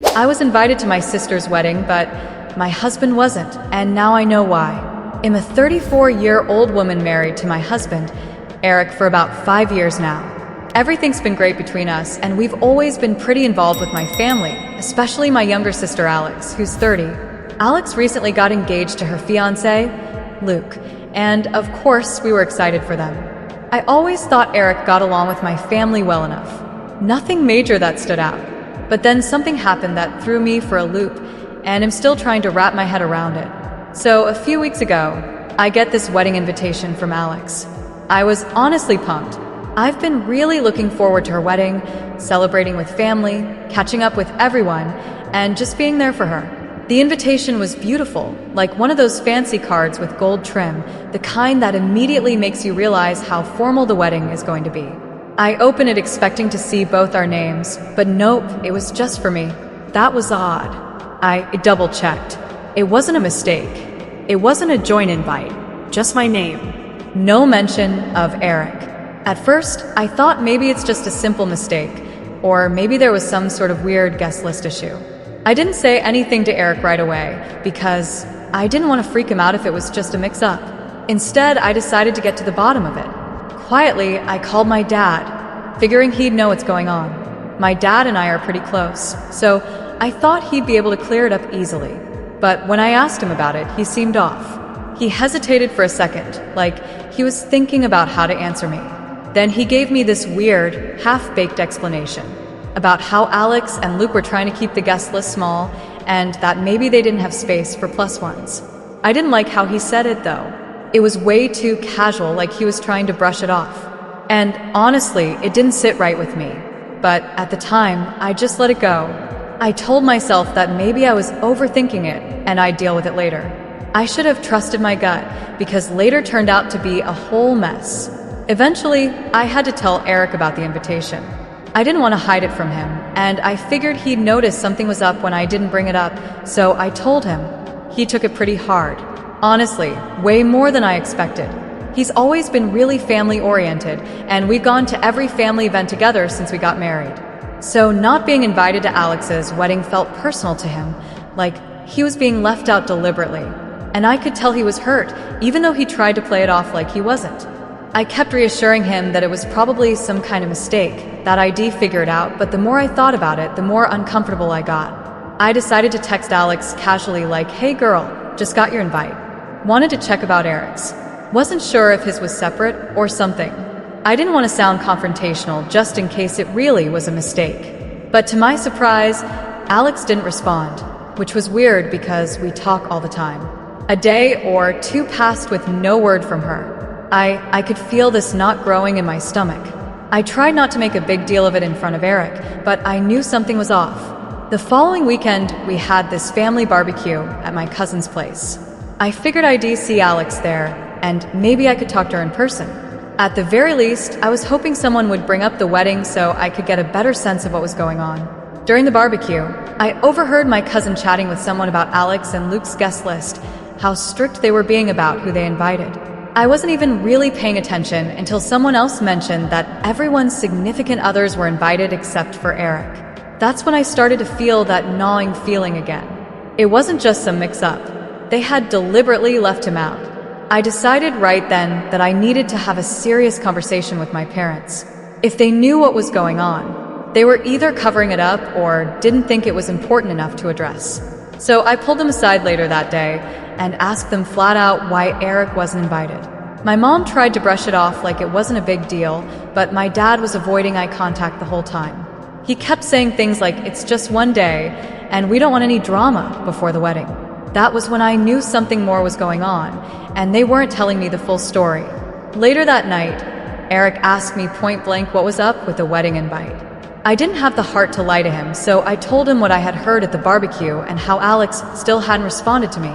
I was invited to my sister's wedding, but my husband wasn't, and now I know why. I'm a 34-year-old woman married to my husband, Eric, for about 5 years now. Everything's been great between us, and we've always been pretty involved with my family, especially my younger sister Alex, who's 30. Alex recently got engaged to her fiancé, Luke, and of course we were excited for them. I always thought Eric got along with my family well enough. Nothing major that stood out. But then something happened that threw me for a loop, and I'm still trying to wrap my head around it. So a few weeks ago, I get this wedding invitation from Alex. I was honestly pumped. I've been really looking forward to her wedding, celebrating with family, catching up with everyone, and just being there for her. The invitation was beautiful, like one of those fancy cards with gold trim, the kind that immediately makes you realize how formal the wedding is going to be. I opened it expecting to see both our names, but nope, it was just for me. That was odd. I double-checked. It wasn't a mistake. It wasn't a joint invite, just my name. No mention of Eric. At first, I thought maybe it's just a simple mistake, or maybe there was some sort of weird guest list issue. I didn't say anything to Eric right away, because I didn't want to freak him out if it was just a mix-up. Instead, I decided to get to the bottom of it. Quietly, I called my dad, figuring he'd know what's going on. My dad and I are pretty close, so I thought he'd be able to clear it up easily. But when I asked him about it, he seemed off. He hesitated for a second, like he was thinking about how to answer me. Then he gave me this weird, half-baked explanation about how Alex and Luke were trying to keep the guest list small and that maybe they didn't have space for plus ones. I didn't like how he said it, though. It was way too casual, like he was trying to brush it off. And honestly, it didn't sit right with me. But at the time, I just let it go. I told myself that maybe I was overthinking it and I'd deal with it later. I should have trusted my gut, because later turned out to be a whole mess. Eventually, I had to tell Eric about the invitation. I didn't want to hide it from him, and I figured he'd notice something was up when I didn't bring it up, so I told him. He took it pretty hard. Honestly, way more than I expected. He's always been really family-oriented, and we've gone to every family event together since we got married. So not being invited to Alex's wedding felt personal to him, like he was being left out deliberately. And I could tell he was hurt, even though he tried to play it off like he wasn't. I kept reassuring him that it was probably some kind of mistake, that I'd figure it out, but the more I thought about it, the more uncomfortable I got. I decided to text Alex casually like, "Hey girl, just got your invite." Wanted to check about Eric's. Wasn't sure if his was separate or something. I didn't want to sound confrontational just in case it really was a mistake. But to my surprise, Alex didn't respond, which was weird because we talk all the time. A day or two passed with no word from her. I could feel this knot growing in my stomach. I tried not to make a big deal of it in front of Eric, but I knew something was off. The following weekend, we had this family barbecue at my cousin's place. I figured I'd see Alex there, and maybe I could talk to her in person. At the very least, I was hoping someone would bring up the wedding so I could get a better sense of what was going on. During the barbecue, I overheard my cousin chatting with someone about Alex and Luke's guest list, how strict they were being about who they invited. I wasn't even really paying attention until someone else mentioned that everyone's significant others were invited except for Eric. That's when I started to feel that gnawing feeling again. It wasn't just some mix-up. They had deliberately left him out. I decided right then that I needed to have a serious conversation with my parents. If they knew what was going on, they were either covering it up or didn't think it was important enough to address. So I pulled them aside later that day and asked them flat out why Eric wasn't invited. My mom tried to brush it off like it wasn't a big deal, but my dad was avoiding eye contact the whole time. He kept saying things like, "It's just one day, and we don't want any drama before the wedding." That was when I knew something more was going on, and they weren't telling me the full story. Later that night, Eric asked me point blank what was up with the wedding invite. I didn't have the heart to lie to him, so I told him what I had heard at the barbecue and how Alex still hadn't responded to me.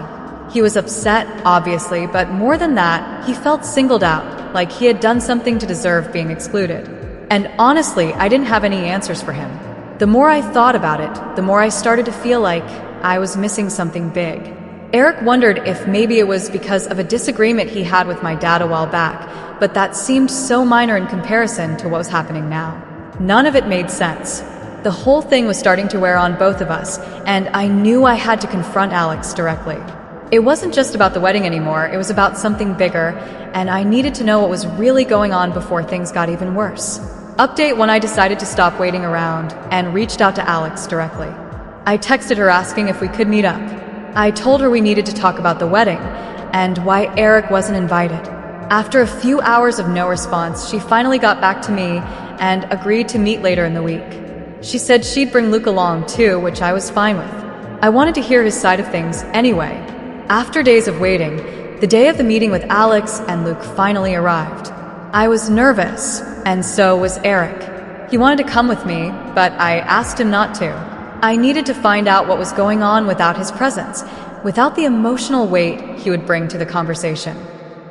He was upset, obviously, but more than that, he felt singled out, like he had done something to deserve being excluded. And honestly, I didn't have any answers for him. The more I thought about it, the more I started to feel like I was missing something big. Eric wondered if maybe it was because of a disagreement he had with my dad a while back, but that seemed so minor in comparison to what was happening now. None of it made sense. The whole thing was starting to wear on both of us, and I knew I had to confront Alex directly. It wasn't just about the wedding anymore, it was about something bigger, and I needed to know what was really going on before things got even worse. Update when I decided to stop waiting around and reached out to Alex directly. I texted her asking if we could meet up. I told her we needed to talk about the wedding and why Eric wasn't invited. After a few hours of no response, she finally got back to me and agreed to meet later in the week. She said she'd bring Luke along too, which I was fine with. I wanted to hear his side of things anyway. After days of waiting, the day of the meeting with Alex and Luke finally arrived. I was nervous, and so was Eric. He wanted to come with me, but I asked him not to. I needed to find out what was going on without his presence, without the emotional weight he would bring to the conversation.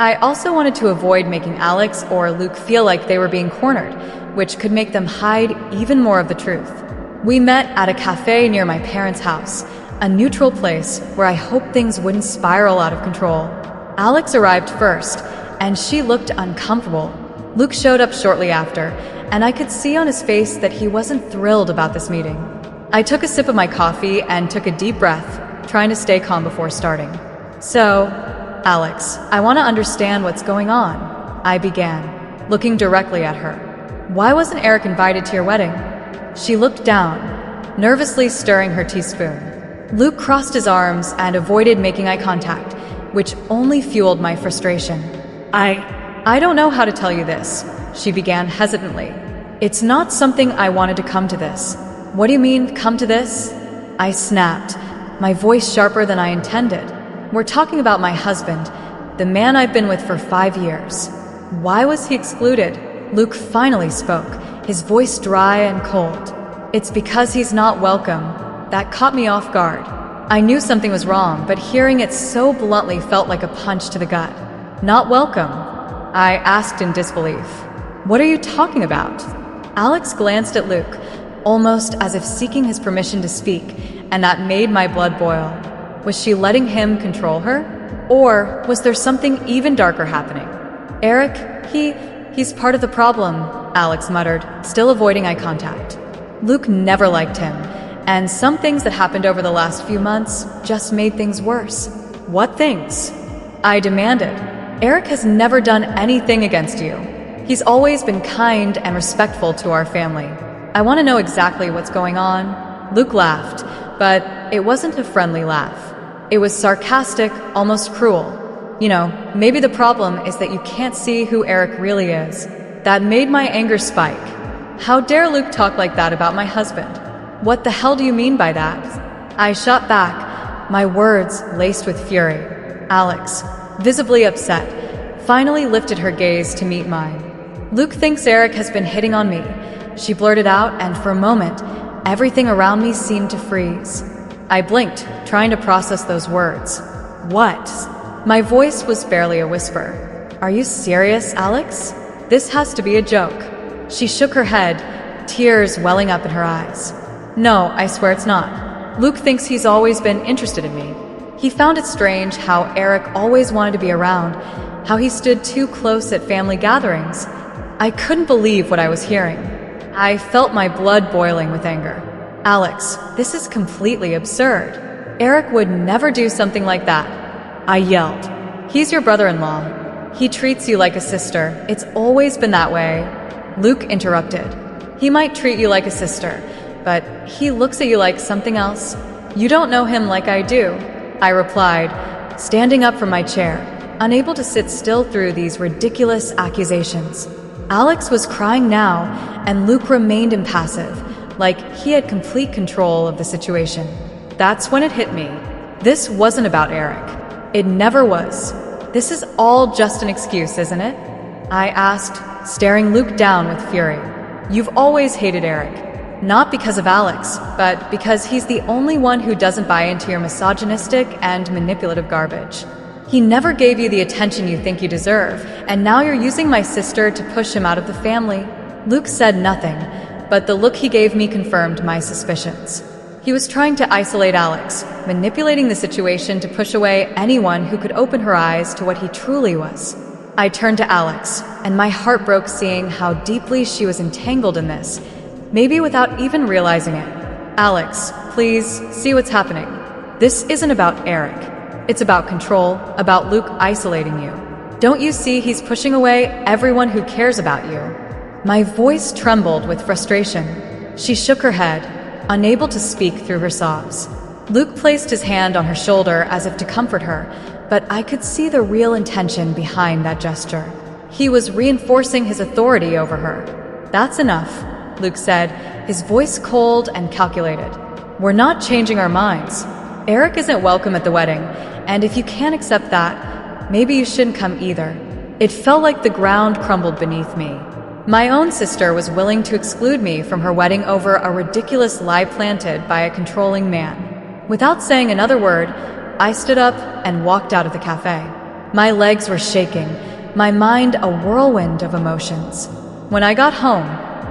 I also wanted to avoid making Alex or Luke feel like they were being cornered, which could make them hide even more of the truth. We met at a cafe near my parents' house, a neutral place where I hoped things wouldn't spiral out of control. Alex arrived first, and she looked uncomfortable. Luke showed up shortly after, and I could see on his face that he wasn't thrilled about this meeting. I took a sip of my coffee and took a deep breath, trying to stay calm before starting. So, Alex, I want to understand what's going on, I began, looking directly at her. Why wasn't Eric invited to your wedding? She looked down, nervously stirring her teaspoon. Luke crossed his arms and avoided making eye contact, which only fueled my frustration. I don't know how to tell you this, she began hesitantly. It's not something I wanted to come to this. What do you mean, come to this? I snapped, my voice sharper than I intended. We're talking about my husband, the man I've been with for 5 years. Why was he excluded? Luke finally spoke, his voice dry and cold. It's because he's not welcome. That caught me off guard. I knew something was wrong, but hearing it so bluntly felt like a punch to the gut. Not welcome? I asked in disbelief. What are you talking about? Alex glanced at Luke, almost as if seeking his permission to speak, and that made my blood boil. Was she letting him control her? Or was there something even darker happening? Eric, he's part of the problem, Alex muttered, still avoiding eye contact. Luke never liked him, and some things that happened over the last few months just made things worse. What things? I demanded. Eric has never done anything against you. He's always been kind and respectful to our family. I want to know exactly what's going on. Luke laughed, but it wasn't a friendly laugh. It was sarcastic, almost cruel. You know, maybe the problem is that you can't see who Eric really is. That made my anger spike. How dare Luke talk like that about my husband? What the hell do you mean by that? I shot back, my words laced with fury. Alex, visibly upset, finally lifted her gaze to meet mine. Luke thinks Eric has been hitting on me, she blurted out, and for a moment, everything around me seemed to freeze. I blinked, trying to process those words. What? My voice was barely a whisper. Are you serious, Alex? This has to be a joke. She shook her head, tears welling up in her eyes. No, I swear it's not. Luke thinks he's always been interested in me. He found it strange how Eric always wanted to be around, how he stood too close at family gatherings. I couldn't believe what I was hearing. I felt my blood boiling with anger. Alex, this is completely absurd. Eric would never do something like that. I yelled. He's your brother-in-law. He treats you like a sister. It's always been that way. Luke interrupted. He might treat you like a sister, but he looks at you like something else. You don't know him like I do, I replied, standing up from my chair, unable to sit still through these ridiculous accusations. Alex was crying now, and Luke remained impassive, like he had complete control of the situation. That's when it hit me. This wasn't about Eric. It never was. This is all just an excuse, isn't it? I asked, staring Luke down with fury. You've always hated Eric. Not because of Alex, but because he's the only one who doesn't buy into your misogynistic and manipulative garbage. He never gave you the attention you think you deserve, and now you're using my sister to push him out of the family. Luke said nothing, but the look he gave me confirmed my suspicions. He was trying to isolate Alex, manipulating the situation to push away anyone who could open her eyes to what he truly was. I turned to Alex, and my heart broke seeing how deeply she was entangled in this. maybe without even realizing it. Alex, please, see what's happening. This isn't about Eric. It's about control, about Luke isolating you. Don't you see he's pushing away everyone who cares about you? My voice trembled with frustration. She shook her head, unable to speak through her sobs. Luke placed his hand on her shoulder as if to comfort her, but I could see the real intention behind that gesture. He was reinforcing his authority over her. That's enough, Luke said, his voice cold and calculated. We're not changing our minds. Eric isn't welcome at the wedding, and if you can't accept that, maybe you shouldn't come either. It felt like the ground crumbled beneath me. My own sister was willing to exclude me from her wedding over a ridiculous lie planted by a controlling man. Without saying another word, I stood up and walked out of the cafe. My legs were shaking, my mind a whirlwind of emotions. When I got home,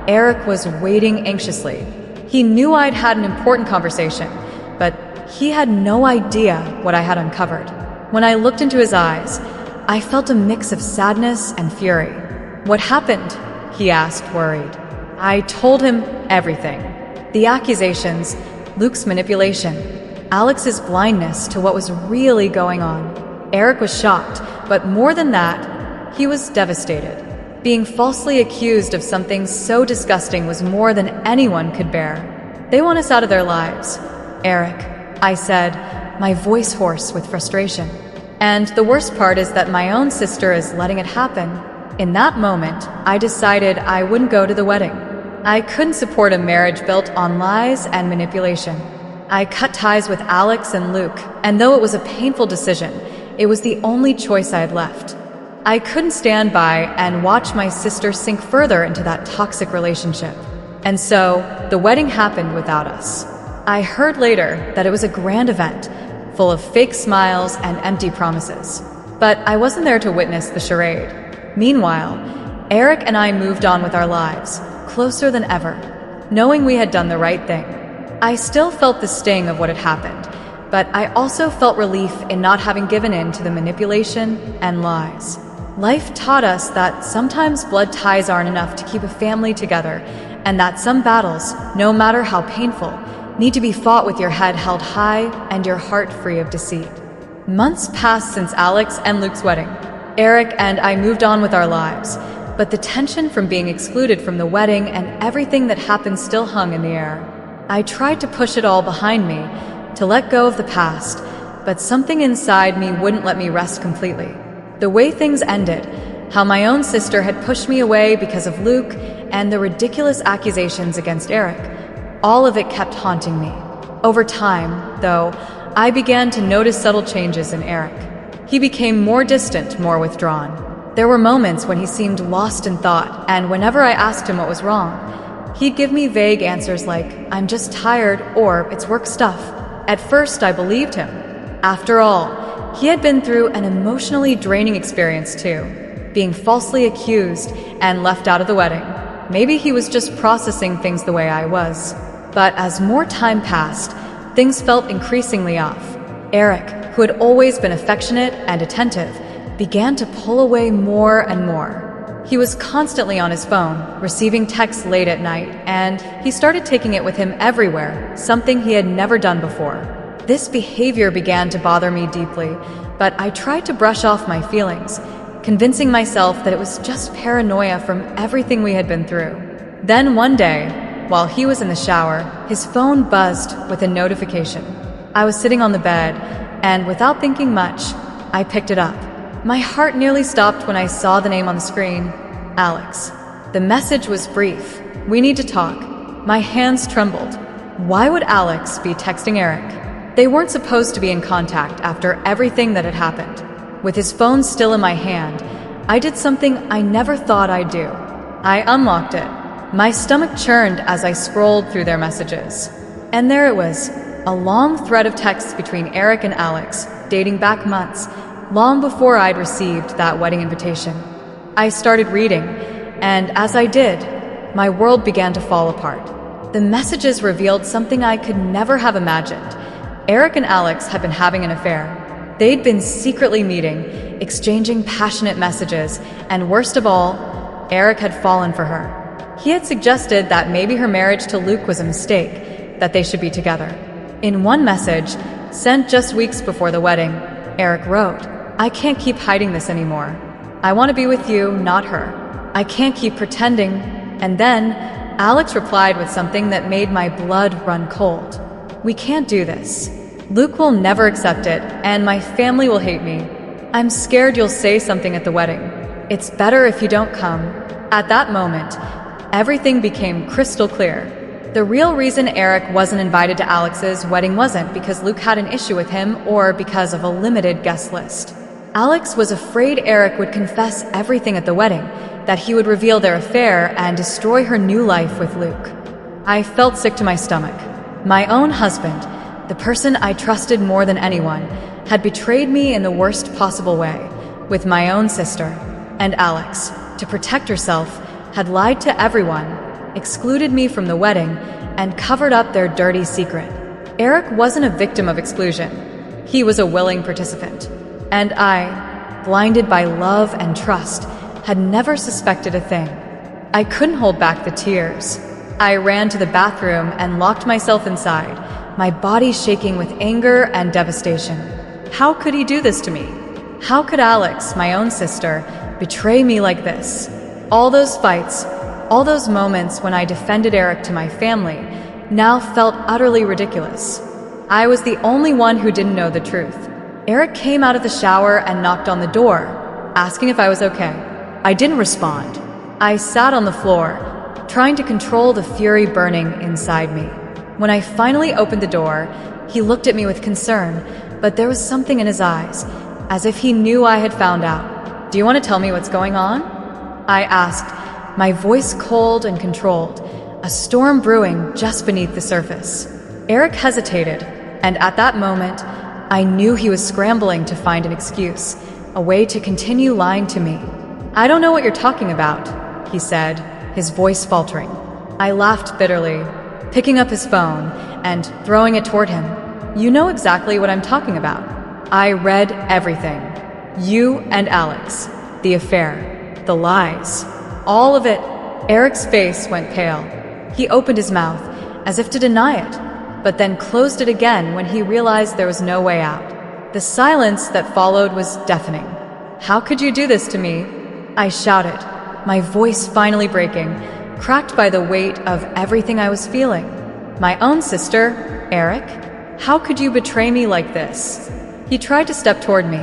Eric was waiting anxiously. He knew I'd had an important conversation, but he had no idea what I had uncovered. When I looked into his eyes, I felt a mix of sadness and fury. What happened? He asked, worried. I told him everything. The accusations, Luke's manipulation, Alex's blindness to what was really going on. Eric was shocked, but more than that, he was devastated. Being falsely accused of something so disgusting was more than anyone could bear. They want us out of their lives. Eric, I said, my voice hoarse with frustration. And the worst part is that my own sister is letting it happen. In that moment, I decided I wouldn't go to the wedding. I couldn't support a marriage built on lies and manipulation. I cut ties with Alex and Luke, and though it was a painful decision, it was the only choice I had left. I couldn't stand by and watch my sister sink further into that toxic relationship. And so, the wedding happened without us. I heard later that it was a grand event, full of fake smiles and empty promises. But I wasn't there to witness the charade. Meanwhile, Eric and I moved on with our lives, closer than ever, knowing we had done the right thing. I still felt the sting of what had happened, but I also felt relief in not having given in to the manipulation and lies. Life taught us that sometimes blood ties aren't enough to keep a family together, and that some battles, no matter how painful, need to be fought with your head held high and your heart free of deceit. Months passed since Alex and Luke's wedding. Eric and I moved on with our lives, but the tension from being excluded from the wedding and everything that happened still hung in the air. I tried to push it all behind me, to let go of the past, but something inside me wouldn't let me rest completely. The way things ended, how my own sister had pushed me away because of Luke, and the ridiculous accusations against Eric, all of it kept haunting me. Over time, though, I began to notice subtle changes in Eric. He became more distant, more withdrawn. There were moments when he seemed lost in thought, and whenever I asked him what was wrong, he'd give me vague answers like, "I'm just tired," or "It's work stuff." At first, I believed him. After all, he had been through an emotionally draining experience too, being falsely accused and left out of the wedding. Maybe he was just processing things the way I was. But as more time passed, things felt increasingly off. Eric, who had always been affectionate and attentive, began to pull away more and more. He was constantly on his phone, receiving texts late at night, and he started taking it with him everywhere, something he had never done before. This behavior began to bother me deeply, but I tried to brush off my feelings, convincing myself that it was just paranoia from everything we had been through. Then one day, while he was in the shower, his phone buzzed with a notification. I was sitting on the bed, and without thinking much, I picked it up. My heart nearly stopped when I saw the name on the screen, Alex. The message was brief. "We need to talk." My hands trembled. Why would Alex be texting Eric? They weren't supposed to be in contact after everything that had happened. With his phone still in my hand, I did something I never thought I'd do. I unlocked it. My stomach churned as I scrolled through their messages. And there it was, a long thread of texts between Eric and Alex, dating back months, long before I'd received that wedding invitation. I started reading, and as I did, my world began to fall apart. The messages revealed something I could never have imagined. Eric and Alex had been having an affair. They'd been secretly meeting, exchanging passionate messages, and worst of all, Eric had fallen for her. He had suggested that maybe her marriage to Luke was a mistake, that they should be together. In one message, sent just weeks before the wedding, Eric wrote, "I can't keep hiding this anymore. I want to be with you, not her. I can't keep pretending." And then, Alex replied with something that made my blood run cold. "We can't do this. Luke will never accept it, and my family will hate me. I'm scared you'll say something at the wedding. It's better if you don't come." At that moment, everything became crystal clear. The real reason Eric wasn't invited to Alex's wedding wasn't because Luke had an issue with him or because of a limited guest list. Alex was afraid Eric would confess everything at the wedding, that he would reveal their affair and destroy her new life with Luke. I felt sick to my stomach. My own husband, the person I trusted more than anyone, had betrayed me in the worst possible way, with my own sister. And Alex, to protect herself, had lied to everyone, excluded me from the wedding, and covered up their dirty secret. Eric wasn't a victim of exclusion. He was a willing participant. And I, blinded by love and trust, had never suspected a thing. I couldn't hold back the tears. I ran to the bathroom and locked myself inside, my body shaking with anger and devastation. How could he do this to me? How could Alex, my own sister, betray me like this? All those fights, all those moments when I defended Eric to my family, now felt utterly ridiculous. I was the only one who didn't know the truth. Eric came out of the shower and knocked on the door, asking if I was okay. I didn't respond. I sat on the floor, trying to control the fury burning inside me. When I finally opened the door, he looked at me with concern, but there was something in his eyes, as if he knew I had found out. "Do you want to tell me what's going on?" I asked, my voice cold and controlled, a storm brewing just beneath the surface. Eric hesitated, and at that moment, I knew he was scrambling to find an excuse, a way to continue lying to me. "I don't know what you're talking about," he said, his voice faltering. I laughed bitterly, picking up his phone and throwing it toward him. "You know exactly what I'm talking about. I read everything. You and Alex, the affair, the lies, all of it." Eric's face went pale. He opened his mouth, as if to deny it, but then closed it again when he realized there was no way out. The silence that followed was deafening. "How could you do this to me?" I shouted, my voice finally breaking, cracked by the weight of everything I was feeling. "My own sister, Eric? How could you betray me like this?" He tried to step toward me,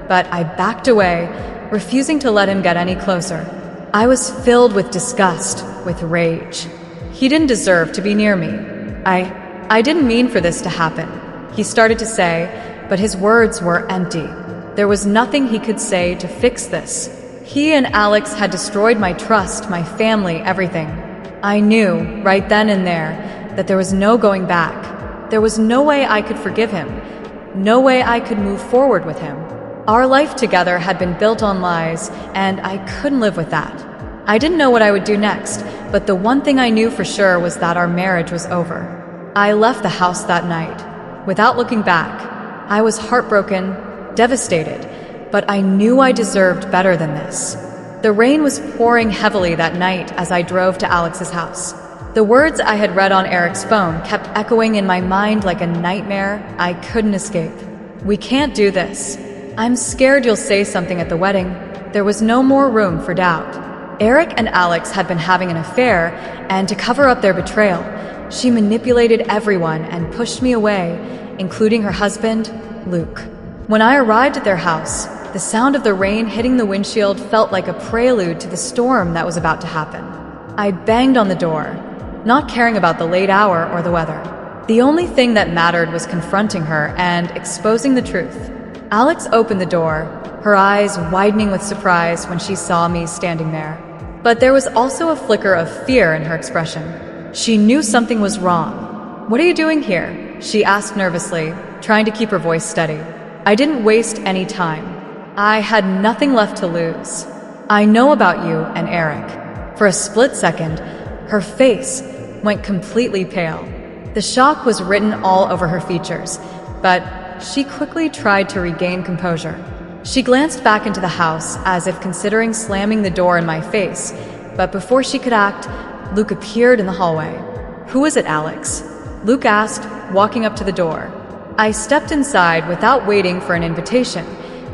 but I backed away, refusing to let him get any closer. I was filled with disgust, with rage. He didn't deserve to be near me. I didn't mean for this to happen, he started to say, but his words were empty. There was nothing he could say to fix this. He and Alex had destroyed my trust, my family, everything. I knew, right then and there, that there was no going back. There was no way I could forgive him. No way I could move forward with him. Our life together had been built on lies, and I couldn't live with that. I didn't know what I would do next, but the one thing I knew for sure was that our marriage was over. I left the house that night. Without looking back, I was heartbroken, devastated, but I knew I deserved better than this. The rain was pouring heavily that night as I drove to Alex's house. The words I had read on Eric's phone kept echoing in my mind like a nightmare I couldn't escape. "We can't do this. I'm scared you'll say something at the wedding." There was no more room for doubt. Eric and Alex had been having an affair, and to cover up their betrayal, she manipulated everyone and pushed me away, including her husband, Luke. When I arrived at their house, the sound of the rain hitting the windshield felt like a prelude to the storm that was about to happen. I banged on the door, not caring about the late hour or the weather. The only thing that mattered was confronting her and exposing the truth. Alex opened the door, her eyes widening with surprise when she saw me standing there. But there was also a flicker of fear in her expression. She knew something was wrong. "What are you doing here?" she asked nervously, trying to keep her voice steady. I didn't waste any time. I had nothing left to lose. "I know about you and Eric." For a split second, her face went completely pale. The shock was written all over her features, but she quickly tried to regain composure. She glanced back into the house as if considering slamming the door in my face, but before she could act, Luke appeared in the hallway. "Who is it, Alex?" Luke asked, walking up to the door. I stepped inside without waiting for an invitation,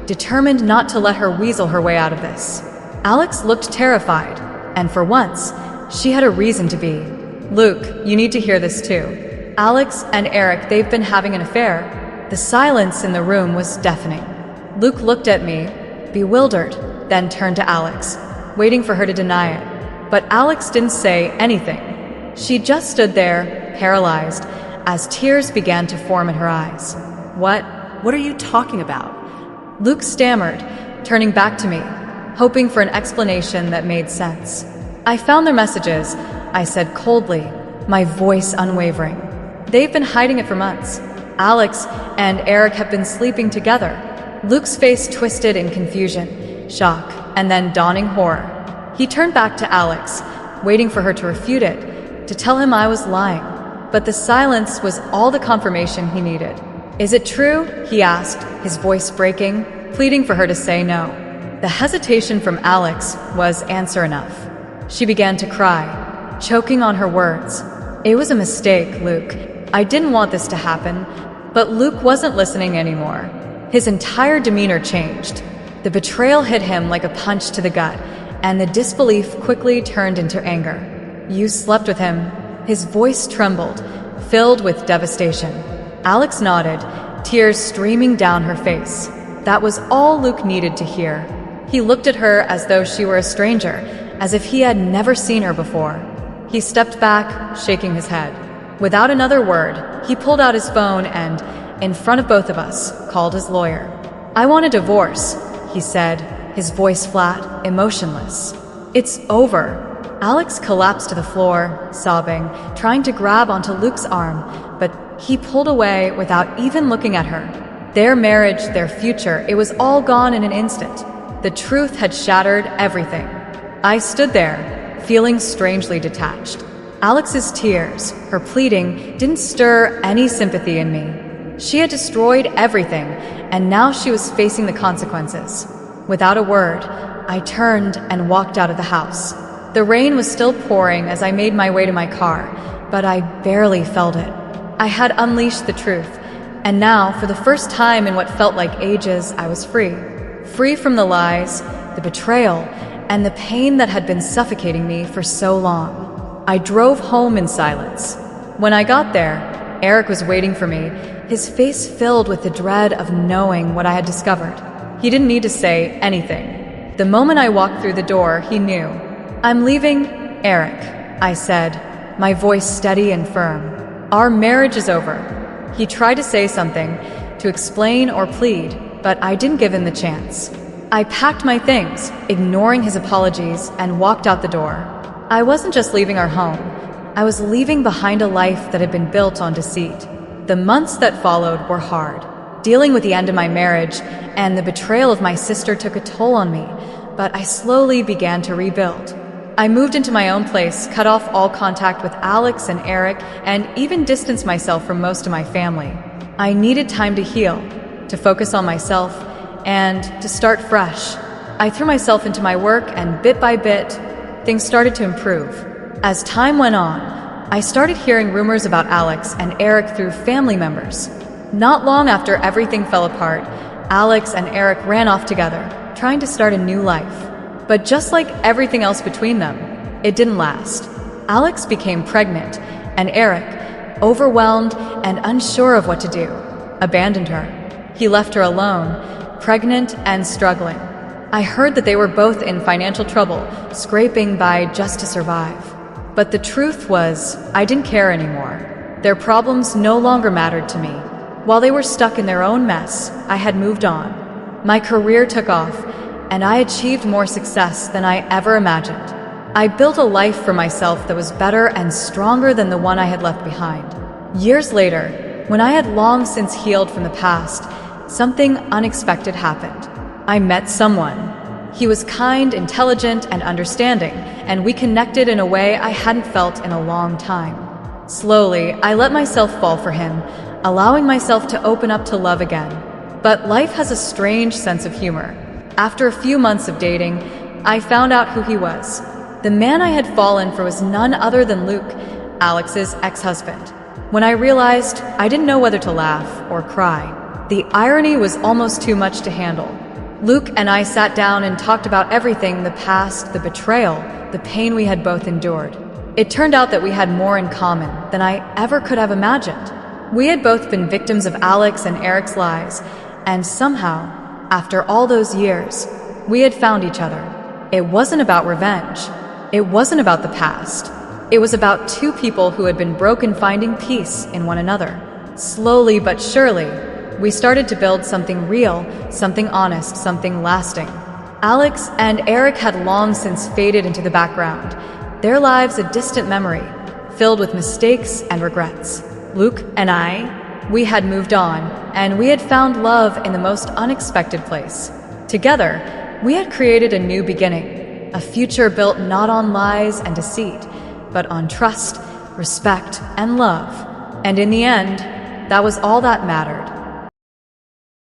determined not to let her weasel her way out of this. Alex looked terrified, and for once, she had a reason to be. "Luke, you need to hear this too. Alex and Eric, they've been having an affair." The silence in the room was deafening. Luke looked at me, bewildered, then turned to Alex, waiting for her to deny it. But Alex didn't say anything. She just stood there, paralyzed, as tears began to form in her eyes. What are you talking about?" Luke stammered, turning back to me, hoping for an explanation that made sense. "I found their messages," I said coldly, my voice unwavering. "They've been hiding it for months. Alex and Eric have been sleeping together." Luke's face twisted in confusion, shock, and then dawning horror. He turned back to Alex, waiting for her to refute it, to tell him I was lying. But the silence was all the confirmation he needed. "Is it true?" he asked, his voice breaking, pleading for her to say no. The hesitation from Alex was answer enough. She began to cry, choking on her words. "It was a mistake, Luke. I didn't want this to happen." But Luke wasn't listening anymore. His entire demeanor changed. The betrayal hit him like a punch to the gut, and the disbelief quickly turned into anger. "You slept with him?" His voice trembled, filled with devastation. Alex nodded, tears streaming down her face. That was all Luke needed to hear. He looked at her as though she were a stranger, as if he had never seen her before. He stepped back, shaking his head. Without another word, he pulled out his phone and, in front of both of us, called his lawyer. "I want a divorce," he said, his voice flat, emotionless. "It's over." Alex collapsed to the floor, sobbing, trying to grab onto Luke's arm, but he pulled away without even looking at her. Their marriage, their future, it was all gone in an instant. The truth had shattered everything. I stood there, feeling strangely detached. Alex's tears, her pleading, didn't stir any sympathy in me. She had destroyed everything, and now she was facing the consequences. Without a word, I turned and walked out of the house. The rain was still pouring as I made my way to my car, but I barely felt it. I had unleashed the truth, and now, for the first time in what felt like ages, I was free. Free from the lies, the betrayal, and the pain that had been suffocating me for so long. I drove home in silence. When I got there, Eric was waiting for me, his face filled with the dread of knowing what I had discovered. He didn't need to say anything. The moment I walked through the door, he knew. "I'm leaving, Eric," I said, my voice steady and firm. "Our marriage is over." He tried to say something, to explain or plead, but I didn't give him the chance. I packed my things, ignoring his apologies, and walked out the door. I wasn't just leaving our home. I was leaving behind a life that had been built on deceit. The months that followed were hard. Dealing with the end of my marriage and the betrayal of my sister took a toll on me, but I slowly began to rebuild. I moved into my own place, cut off all contact with Alex and Eric, and even distanced myself from most of my family. I needed time to heal, to focus on myself, and to start fresh. I threw myself into my work, and bit by bit, things started to improve. As time went on, I started hearing rumors about Alex and Eric through family members. Not long after everything fell apart, Alex and Eric ran off together, trying to start a new life. But just like everything else between them, it didn't last. Alex became pregnant, and Eric, overwhelmed and unsure of what to do, abandoned her. He left her alone, pregnant and struggling. I heard that they were both in financial trouble, scraping by just to survive. But the truth was, I didn't care anymore. Their problems no longer mattered to me. While they were stuck in their own mess, I had moved on. My career took off, and I achieved more success than I ever imagined. I built a life for myself that was better and stronger than the one I had left behind. Years later, when I had long since healed from the past, something unexpected happened. I met someone. He was kind, intelligent, and understanding, and we connected in a way I hadn't felt in a long time. Slowly, I let myself fall for him, allowing myself to open up to love again. But life has a strange sense of humor. After a few months of dating, I found out who he was. The man I had fallen for was none other than Luke, Alex's ex-husband. When I realized, I didn't know whether to laugh or cry. The irony was almost too much to handle. Luke and I sat down and talked about everything: the past, the betrayal, the pain we had both endured. It turned out that we had more in common than I ever could have imagined. We had both been victims of Alex and Eric's lies, and somehow, after all those years, we had found each other. It wasn't about revenge. It wasn't about the past. It was about two people who had been broken finding peace in one another. Slowly but surely, we started to build something real, something honest, something lasting. Alex and Eric had long since faded into the background, their lives a distant memory, filled with mistakes and regrets. Luke and we had moved on, and we had found love in the most unexpected place. Together, we had created a new beginning, a future built not on lies and deceit, but on trust, respect, and love. And in the end, that was all that mattered.